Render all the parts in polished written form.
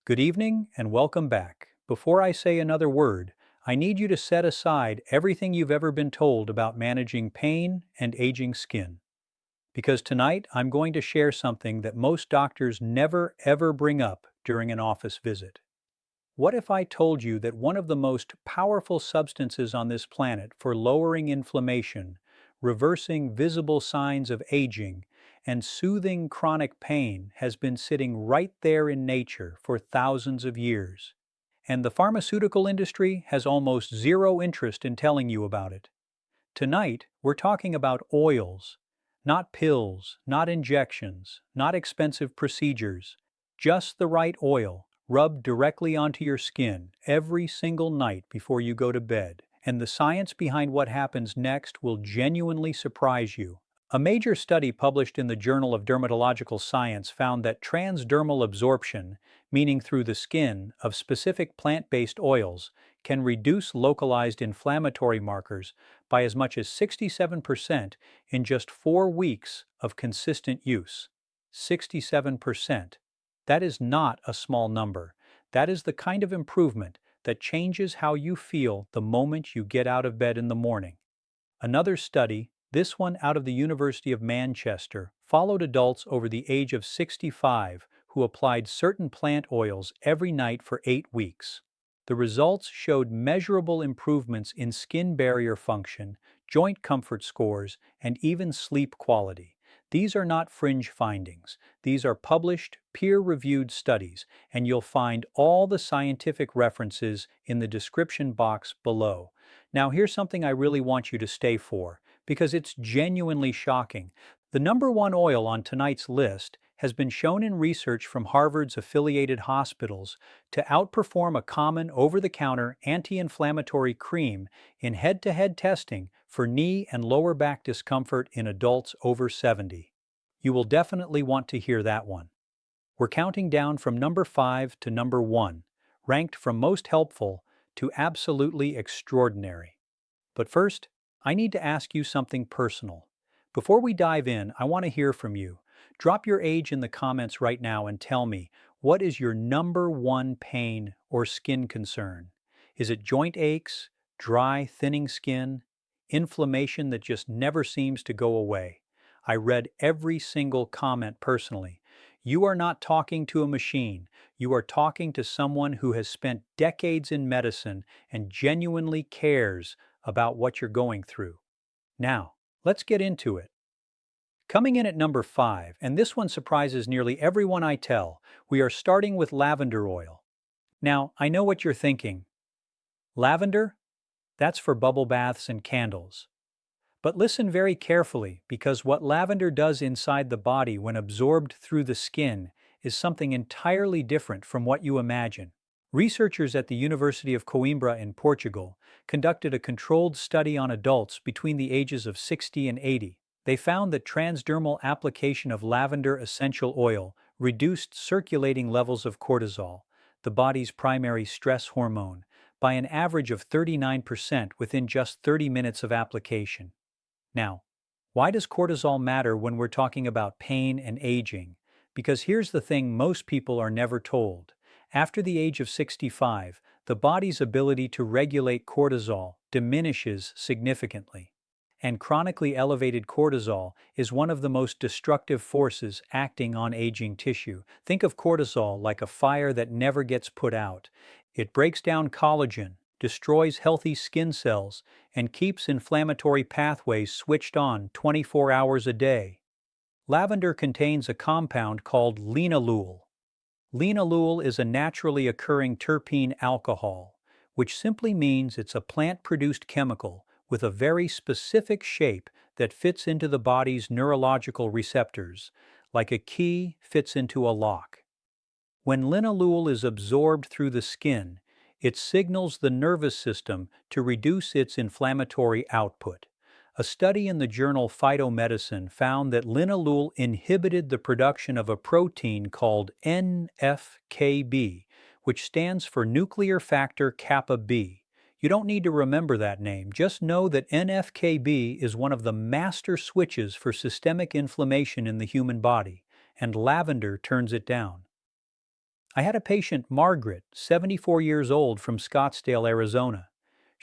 Good evening and welcome back. Before I say another word, I need you to set aside everything you've ever been told about managing pain and aging skin. Because tonight I'm going to share something that most doctors never ever bring up during an office visit. What if I told you that one of the most powerful substances on this planet for lowering inflammation, reversing visible signs of aging, and soothing chronic pain has been sitting right there in nature for thousands of years? And the pharmaceutical industry has almost zero interest in telling you about it. Tonight, we're talking about oils, not pills, not injections, not expensive procedures, just the right oil rubbed directly onto your skin every single night before you go to bed. And the science behind what happens next will genuinely surprise you. A major study published in the Journal of Dermatological Science found that transdermal absorption, meaning through the skin, of specific plant-based oils can reduce localized inflammatory markers by as much as 67% in just 4 weeks of consistent use. 67%. That is not a small number. That is the kind of improvement that changes how you feel the moment you get out of bed in the morning. Another study, this one out of the University of Manchester, followed adults over the age of 65 who applied certain plant oils every night for 8 weeks. The results showed measurable improvements in skin barrier function, joint comfort scores, and even sleep quality. These are not fringe findings. These are published, peer-reviewed studies, and you'll find all the scientific references in the description box below. Now, here's something I really want you to stay for, because it's genuinely shocking. The number one oil on tonight's list has been shown in research from Harvard's affiliated hospitals to outperform a common over-the-counter anti-inflammatory cream in head-to-head testing for knee and lower back discomfort in adults over 70. You will definitely want to hear that one. We're counting down from number 5 to number 1, ranked from most helpful to absolutely extraordinary. But first, I need to ask you something personal. Before we dive in, I want to hear from you. Drop your age in the comments right now and tell me, what is your number one pain or skin concern? Is it joint aches, dry, thinning skin, inflammation that just never seems to go away? I read every single comment personally. You are not talking to a machine. You are talking to someone who has spent decades in medicine and genuinely cares about what you're going through. Now, let's get into it. Coming in at number 5, and this one surprises nearly everyone I tell, we are starting with lavender oil. Now, I know what you're thinking. Lavender? That's for bubble baths and candles. But listen very carefully, because what lavender does inside the body when absorbed through the skin is something entirely different from what you imagine. Researchers at the University of Coimbra in Portugal conducted a controlled study on adults between the ages of 60 and 80. They found that transdermal application of lavender essential oil reduced circulating levels of cortisol, the body's primary stress hormone, by an average of 39% within just 30 minutes of application. Now, why does cortisol matter when we're talking about pain and aging? Because here's the thing most people are never told. After the age of 65, the body's ability to regulate cortisol diminishes significantly. And chronically elevated cortisol is one of the most destructive forces acting on aging tissue. Think of cortisol like a fire that never gets put out. It breaks down collagen, destroys healthy skin cells, and keeps inflammatory pathways switched on 24 hours a day. Lavender contains a compound called linalool. Linalool is a naturally occurring terpene alcohol, which simply means it's a plant-produced chemical with a very specific shape that fits into the body's neurological receptors, like a key fits into a lock. When linalool is absorbed through the skin, it signals the nervous system to reduce its inflammatory output. A study in the journal Phytomedicine found that linalool inhibited the production of a protein called NFKB, which stands for nuclear factor kappa B. You don't need to remember that name, just know that NFKB is one of the master switches for systemic inflammation in the human body, and lavender turns it down. I had a patient, Margaret, 74 years old, from Scottsdale, Arizona.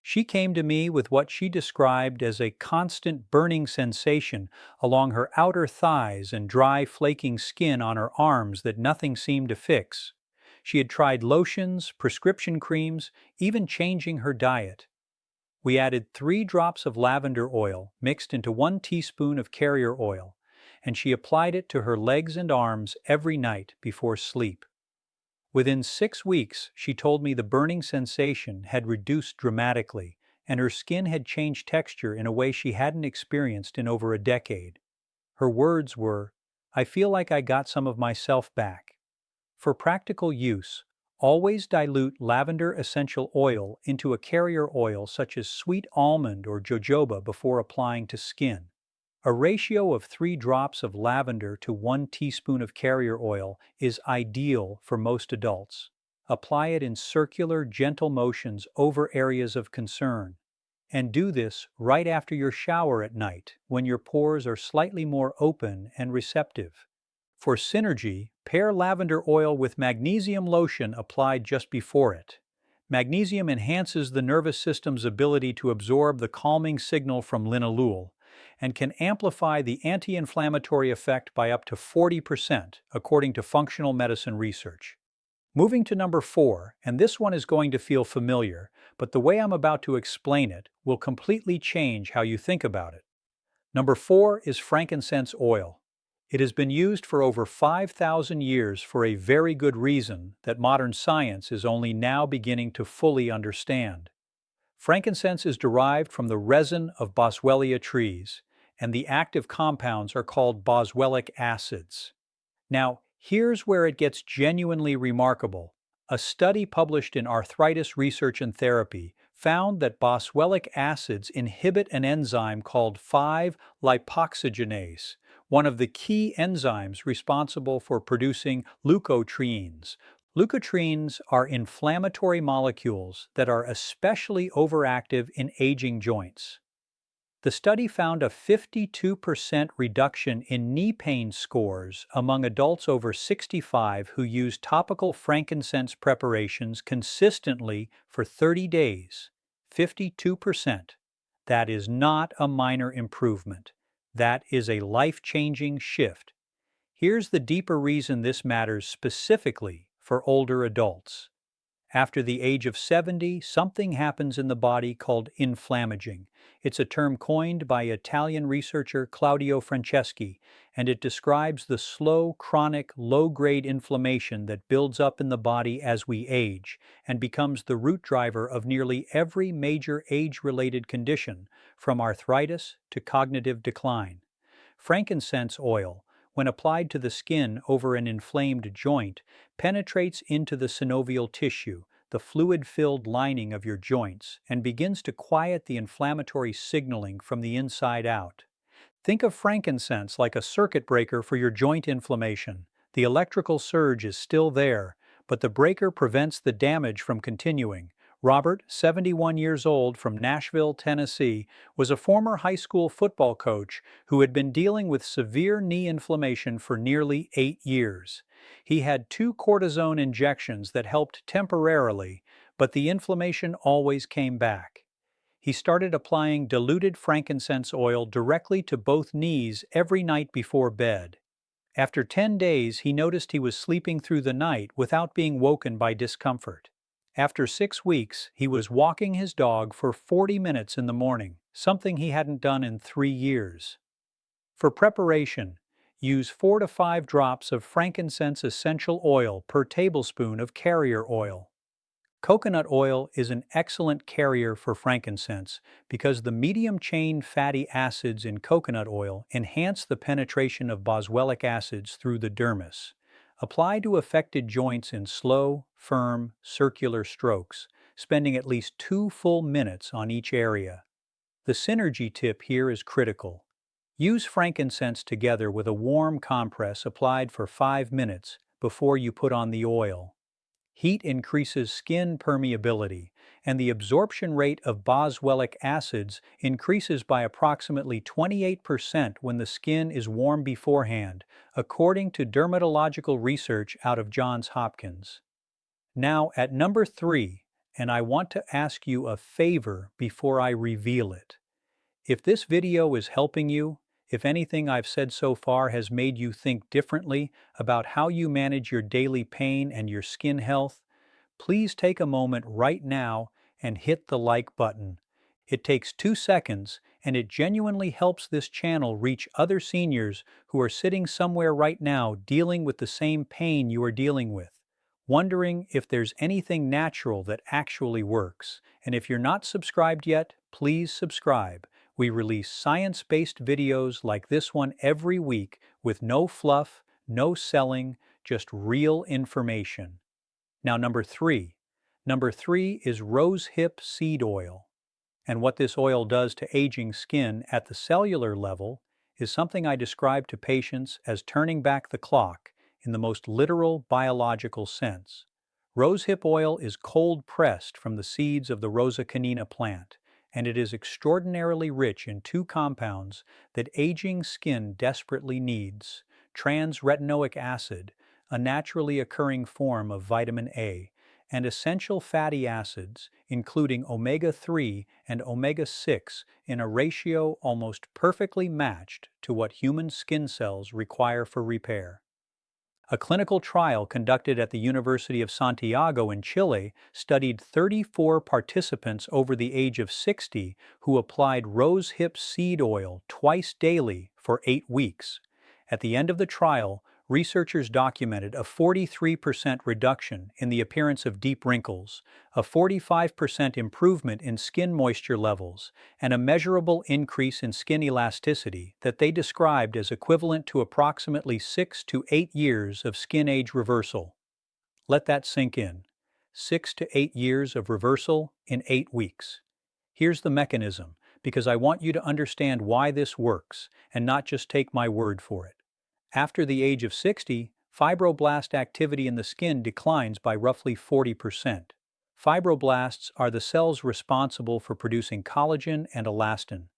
She came to me with what she described as a constant burning sensation along her outer thighs and dry, flaking skin on her arms that nothing seemed to fix. She had tried lotions, prescription creams, even changing her diet. We added 3 drops of lavender oil mixed into 1 teaspoon of carrier oil, and she applied it to her legs and arms every night before sleep. Within 6 weeks, she told me the burning sensation had reduced dramatically, and her skin had changed texture in a way she hadn't experienced in over a decade. Her words were, "I feel like I got some of myself back." For practical use, always dilute lavender essential oil into a carrier oil such as sweet almond or jojoba before applying to skin. A ratio of 3 drops of lavender to 1 teaspoon of carrier oil is ideal for most adults. Apply it in circular, gentle motions over areas of concern. And do this right after your shower at night, when your pores are slightly more open and receptive. For synergy, pair lavender oil with magnesium lotion applied just before it. Magnesium enhances the nervous system's ability to absorb the calming signal from linalool and can amplify the anti-inflammatory effect by up to 40%, according to functional medicine research. Moving to number 4, and this one is going to feel familiar, but the way I'm about to explain it will completely change how you think about it. Number 4 is frankincense oil. It has been used for over 5,000 years for a very good reason that modern science is only now beginning to fully understand. Frankincense is derived from the resin of boswellia trees, and the active compounds are called boswellic acids. Now, here's where it gets genuinely remarkable. A study published in Arthritis Research and Therapy found that boswellic acids inhibit an enzyme called 5-lipoxygenase, one of the key enzymes responsible for producing leukotrienes. Leukotrienes are inflammatory molecules that are especially overactive in aging joints. The study found a 52% reduction in knee pain scores among adults over 65 who used topical frankincense preparations consistently for 30 days. 52%. That is not a minor improvement. That is a life-changing shift. Here's the deeper reason this matters specifically for older adults. After the age of 70, something happens in the body called inflammaging. It's a term coined by Italian researcher Claudio Franceschi, and it describes the slow, chronic, low-grade inflammation that builds up in the body as we age and becomes the root driver of nearly every major age-related condition, from arthritis to cognitive decline. Frankincense oil, when applied to the skin over an inflamed joint, penetrates into the synovial tissue, the fluid-filled lining of your joints, and begins to quiet the inflammatory signaling from the inside out. Think of frankincense like a circuit breaker for your joint inflammation. The electrical surge is still there, but the breaker prevents the damage from continuing. Robert, 71 years old, from Nashville, Tennessee, was a former high school football coach who had been dealing with severe knee inflammation for nearly 8 years. He had 2 cortisone injections that helped temporarily, but the inflammation always came back. He started applying diluted frankincense oil directly to both knees every night before bed. After 10 days, he noticed he was sleeping through the night without being woken by discomfort. After 6 weeks, he was walking his dog for 40 minutes in the morning, something he hadn't done in 3 years. For preparation, use 4 to 5 drops of frankincense essential oil per tablespoon of carrier oil. Coconut oil is an excellent carrier for frankincense because the medium-chain fatty acids in coconut oil enhance the penetration of boswellic acids through the dermis. Apply to affected joints in slow, firm, circular strokes, spending at least 2 full minutes on each area. The synergy tip here is critical. Use frankincense together with a warm compress applied for 5 minutes before you put on the oil. Heat increases skin permeability, and the absorption rate of boswellic acids increases by approximately 28% when the skin is warm beforehand, according to dermatological research out of Johns Hopkins. Now, at number 3, and I want to ask you a favor before I reveal it. If this video is helping you, if anything I've said so far has made you think differently about how you manage your daily pain and your skin health, please take a moment right now and hit the like button. It takes 2 seconds, and it genuinely helps this channel reach other seniors who are sitting somewhere right now dealing with the same pain you are dealing with, wondering if there's anything natural that actually works. And if you're not subscribed yet, please subscribe. We release science-based videos like this one every week with no fluff, no selling, just real information. Now, number 3. Number 3 is rosehip seed oil. And what this oil does to aging skin at the cellular level is something I describe to patients as turning back the clock in the most literal biological sense. Rosehip oil is cold pressed from the seeds of the Rosa canina plant, and it is extraordinarily rich in 2 compounds that aging skin desperately needs: trans-retinoic acid, a naturally occurring form of vitamin A, and essential fatty acids, including omega-3 and omega-6, in a ratio almost perfectly matched to what human skin cells require for repair. A clinical trial conducted at the University of Santiago in Chile studied 34 participants over the age of 60 who applied rosehip seed oil twice daily for 8 weeks. At the end of the trial, researchers documented a 43% reduction in the appearance of deep wrinkles, a 45% improvement in skin moisture levels, and a measurable increase in skin elasticity that they described as equivalent to approximately 6 to 8 years of skin age reversal. Let that sink in. 6 to 8 years of reversal in 8 weeks. Here's the mechanism, because I want you to understand why this works and not just take my word for it. After the age of 60, fibroblast activity in the skin declines by roughly 40%. Fibroblasts are the cells responsible for producing collagen and elastin,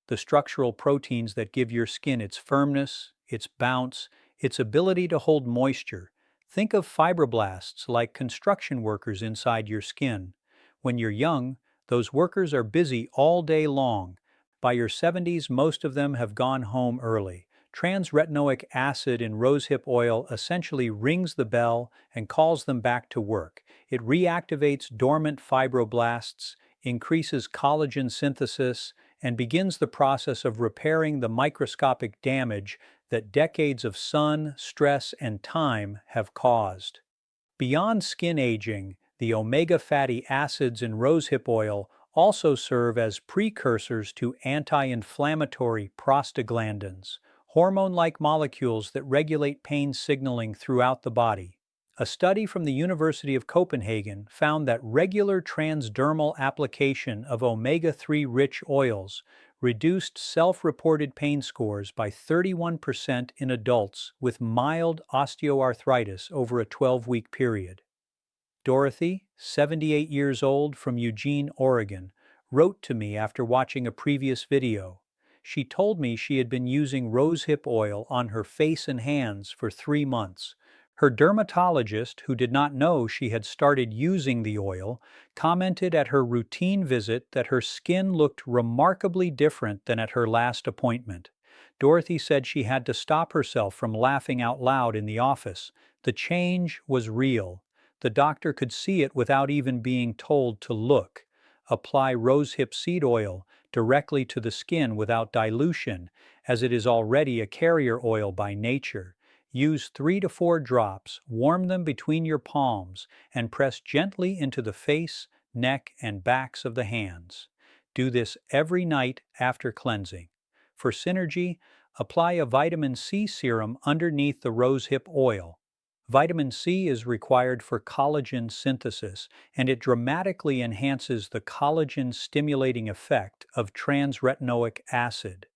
the structural proteins that give your skin its firmness, its bounce, its ability to hold moisture. Think of fibroblasts like construction workers inside your skin. When you're young, those workers are busy all day long. By your 70s, most of them have gone home early. Trans-retinoic acid in rosehip oil essentially rings the bell and calls them back to work. It reactivates dormant fibroblasts, increases collagen synthesis, and begins the process of repairing the microscopic damage that decades of sun, stress, and time have caused. Beyond skin aging, the omega fatty acids in rosehip oil also serve as precursors to anti-inflammatory prostaglandins, hormone-like molecules that regulate pain signaling throughout the body. A study from the University of Copenhagen found that regular transdermal application of omega-3 rich oils reduced self-reported pain scores by 31% in adults with mild osteoarthritis over a 12-week period. Dorothy, 78 years old, from Eugene, Oregon, wrote to me after watching a previous video. She told me she had been using rosehip oil on her face and hands for 3 months. Her dermatologist, who did not know she had started using the oil, commented at her routine visit that her skin looked remarkably different than at her last appointment. Dorothy said she had to stop herself from laughing out loud in the office. The change was real. The doctor could see it without even being told to look. Apply rosehip seed oil directly to the skin without dilution, as it is already a carrier oil by nature. Use 3 to 4 drops, warm them between your palms, and press gently into the face, neck, and backs of the hands. Do this every night after cleansing. For synergy, apply a vitamin C serum underneath the rosehip oil. Vitamin C is required for collagen synthesis, and it dramatically enhances the collagen-stimulating effect of trans-retinoic acid.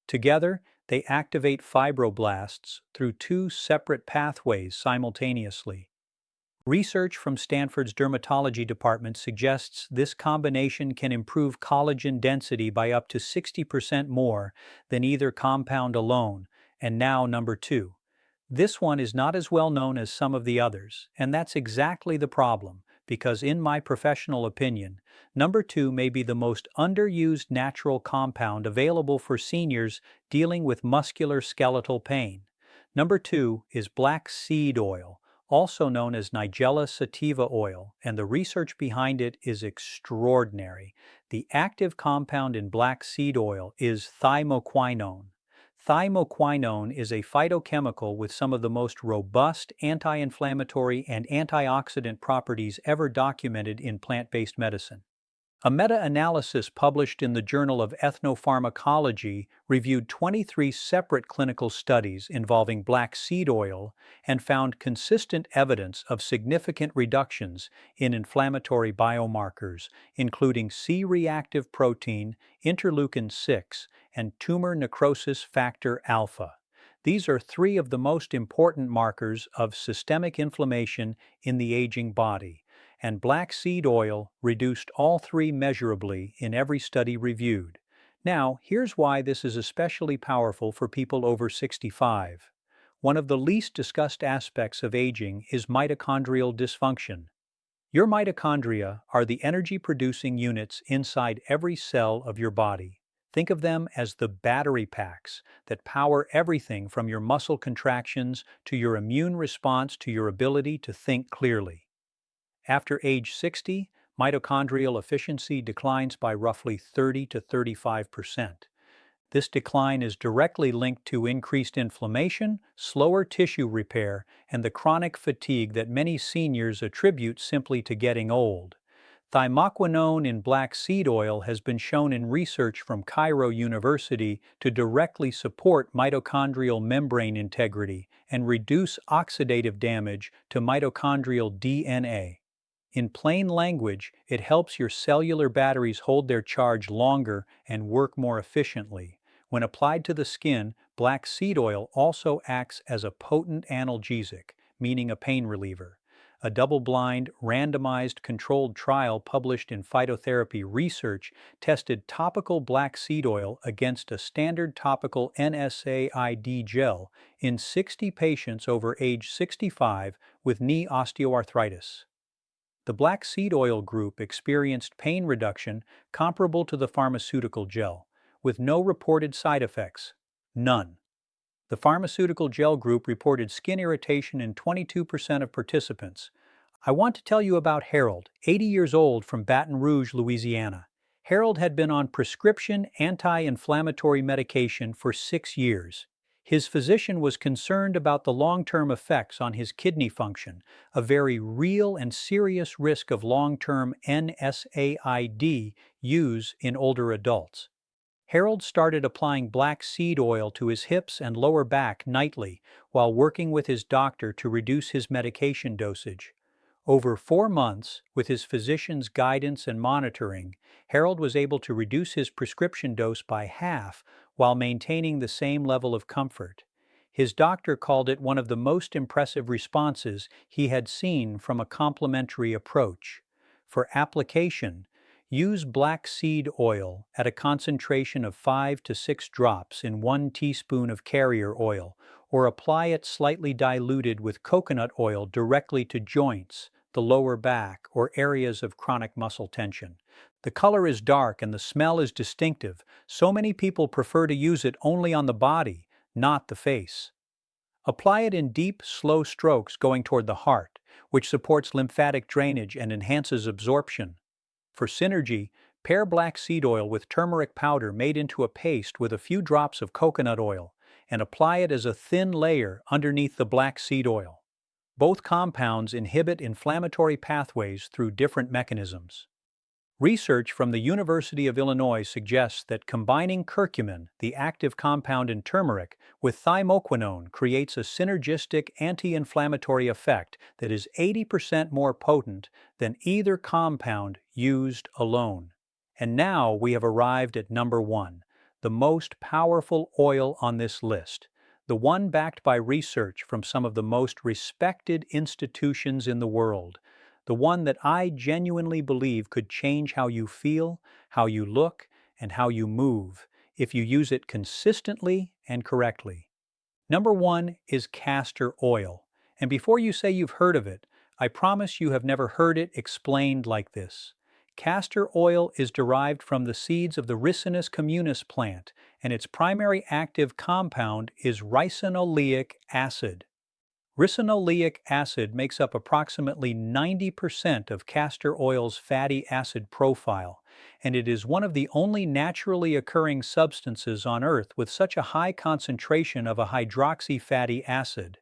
Together, they activate fibroblasts through 2 separate pathways simultaneously. Research from Stanford's dermatology department suggests this combination can improve collagen density by up to 60% more than either compound alone. And now, number 2. This one is not as well known as some of the others, and that's exactly the problem, because in my professional opinion, number 2 may be the most underused natural compound available for seniors dealing with muscular skeletal pain. Number 2 is black seed oil, also known as Nigella sativa oil, and the research behind it is extraordinary. The active compound in black seed oil is thymoquinone. Thymoquinone is a phytochemical with some of the most robust anti-inflammatory and antioxidant properties ever documented in plant-based medicine. A meta-analysis published in the Journal of Ethnopharmacology reviewed 23 separate clinical studies involving black seed oil and found consistent evidence of significant reductions in inflammatory biomarkers, including C-reactive protein, interleukin 6, and tumor necrosis factor alpha. These are three of the most important markers of systemic inflammation in the aging body, and black seed oil reduced all three measurably in every study reviewed. Now, here's why this is especially powerful for people over 65. One of the least discussed aspects of aging is mitochondrial dysfunction. Your mitochondria are the energy-producing units inside every cell of your body. Think of them as the battery packs that power everything from your muscle contractions to your immune response to your ability to think clearly. After age 60, mitochondrial efficiency declines by roughly 30 to 35%. This decline is directly linked to increased inflammation, slower tissue repair, and the chronic fatigue that many seniors attribute simply to getting old. Thymoquinone in black seed oil has been shown in research from Cairo University to directly support mitochondrial membrane integrity and reduce oxidative damage to mitochondrial DNA. In plain language, it helps your cellular batteries hold their charge longer and work more efficiently. When applied to the skin, black seed oil also acts as a potent analgesic, meaning a pain reliever. A double-blind, randomized controlled trial published in Phytotherapy Research tested topical black seed oil against a standard topical NSAID gel in 60 patients over age 65 with knee osteoarthritis. The black seed oil group experienced pain reduction comparable to the pharmaceutical gel, with no reported side effects. None. The pharmaceutical gel group reported skin irritation in 22% of participants. I want to tell you about Harold, 80 years old from Baton Rouge, Louisiana. Harold had been on prescription anti-inflammatory medication for 6 years. His physician was concerned about the long-term effects on his kidney function, a very real and serious risk of long-term NSAID use in older adults. Harold started applying black seed oil to his hips and lower back nightly while working with his doctor to reduce his medication dosage. Over 4 months, with his physician's guidance and monitoring, Harold was able to reduce his prescription dose by half while maintaining the same level of comfort. His doctor called it one of the most impressive responses he had seen from a complementary approach. For application, use black seed oil at a concentration of 5 to 6 drops in 1 teaspoon of carrier oil, or apply it slightly diluted with coconut oil directly to joints, the lower back, or areas of chronic muscle tension. The color is dark and the smell is distinctive. So many people prefer to use it only on the body, not the face. Apply it in deep, slow strokes going toward the heart, which supports lymphatic drainage and enhances absorption. For synergy, pair black seed oil with turmeric powder made into a paste with a few drops of coconut oil, and apply it as a thin layer underneath the black seed oil. Both compounds inhibit inflammatory pathways through different mechanisms. Research from the University of Illinois suggests that combining curcumin, the active compound in turmeric, with thymoquinone creates a synergistic anti-inflammatory effect that is 80% more potent than either compound used alone. And now we have arrived at number 1, the most powerful oil on this list, the one backed by research from some of the most respected institutions in the world, the one that I genuinely believe could change how you feel, how you look, and how you move if you use it consistently and correctly. Number one is castor oil. And before you say you've heard of it, I promise you have never heard it explained like this. Castor oil is derived from the seeds of the Ricinus communis plant, and its primary active compound is ricinoleic acid. Ricinoleic acid makes up approximately 90% of castor oil's fatty acid profile, and it is one of the only naturally occurring substances on Earth with such a high concentration of a hydroxy fatty acid.